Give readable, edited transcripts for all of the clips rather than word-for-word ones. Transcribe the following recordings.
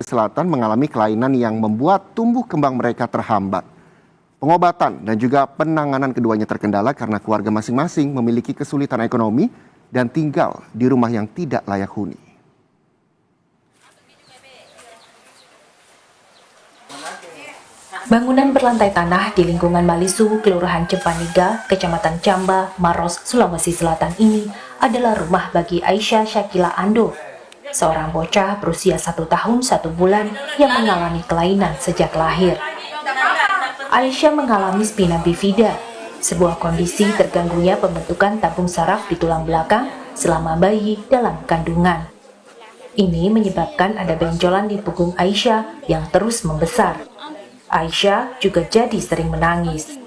Sulawesi Selatan mengalami kelainan yang membuat tumbuh kembang mereka terhambat. Pengobatan dan juga penanganan keduanya terkendala karena keluarga masing-masing memiliki kesulitan ekonomi dan tinggal di rumah yang tidak layak huni. Bangunan berlantai tanah di lingkungan Malisu, Kelurahan Cempaniga, Kecamatan Camba, Maros, Sulawesi Selatan ini adalah rumah bagi Aisyah Syakila Ando, seorang bocah berusia 1 tahun 1 bulan yang mengalami kelainan sejak lahir. Aisyah mengalami spina bifida, sebuah kondisi terganggunya pembentukan tabung saraf di tulang belakang selama bayi dalam kandungan. Ini menyebabkan ada benjolan di punggung Aisyah yang terus membesar. Aisyah juga jadi sering menangis.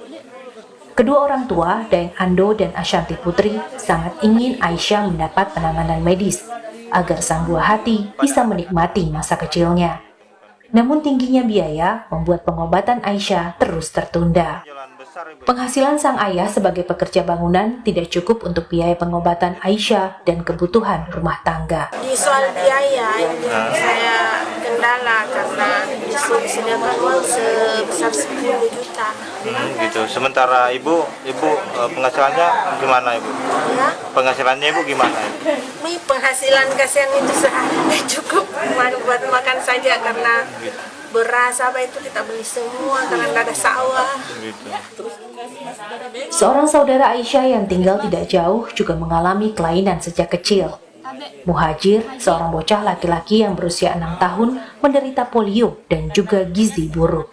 Kedua orang tua, Daeng Ando dan Ashanti Putri, sangat ingin Aisyah mendapat penanganan medis agar sang buah hati bisa menikmati masa kecilnya. Namun tingginya biaya membuat pengobatan Aisyah terus tertunda. Penghasilan sang ayah sebagai pekerja bangunan tidak cukup untuk biaya pengobatan Aisyah dan kebutuhan rumah tangga. Di soal biaya ini saya kendala karena disediakan uang sebesar 10 juta. Gitu. Sementara ibu penghasilannya gimana ibu? Ya. Penghasilannya ibu gimana? Ini penghasilan kasihan itu sehari cukup buat makan saja karena beras apa itu kita beli semua karena tidak ada sawah. Gitu. Seorang saudara Aisyah yang tinggal tidak jauh juga mengalami kelainan sejak kecil. Muhajir, seorang bocah laki-laki yang berusia 6 tahun, menderita polio dan juga gizi buruk.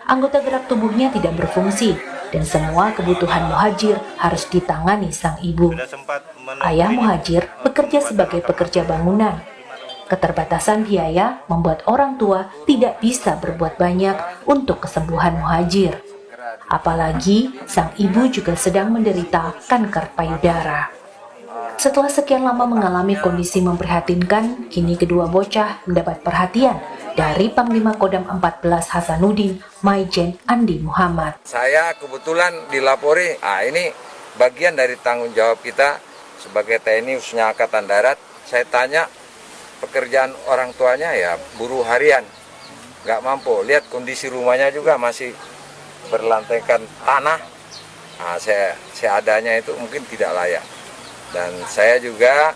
Anggota gerak tubuhnya tidak berfungsi dan semua kebutuhan Muhajir harus ditangani sang ibu. Ayah Muhajir bekerja sebagai pekerja bangunan. Keterbatasan biaya membuat orang tua tidak bisa berbuat banyak untuk kesembuhan Muhajir. Apalagi sang ibu juga sedang menderita kanker payudara. Setelah sekian lama mengalami kondisi memprihatinkan, kini kedua bocah mendapat perhatian dari Panglima Kodam 14 Hasanuddin, Maijen Andi Muhammad. Saya kebetulan dilapori, ini bagian dari tanggung jawab kita sebagai TNI khususnya Angkatan Darat. Saya tanya pekerjaan orang tuanya ya buruh harian, nggak mampu. Lihat kondisi rumahnya juga masih berlantaikan tanah. Seadanya itu mungkin tidak layak. Dan saya juga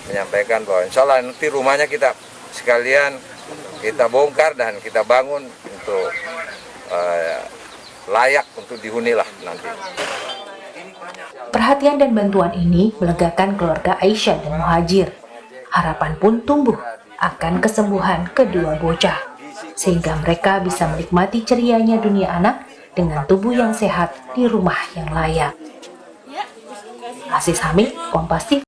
menyampaikan bahwa insya Allah nanti rumahnya kita sekalian kita bongkar dan kita bangun untuk layak untuk dihuni lah nanti. Perhatian dan bantuan ini melegakan keluarga Aisyah dan Muhajir. Harapan pun tumbuh akan kesembuhan kedua bocah, sehingga mereka bisa menikmati cerianya dunia anak dengan tubuh yang sehat di rumah yang layak. Aziz Hamid, Kompas TV.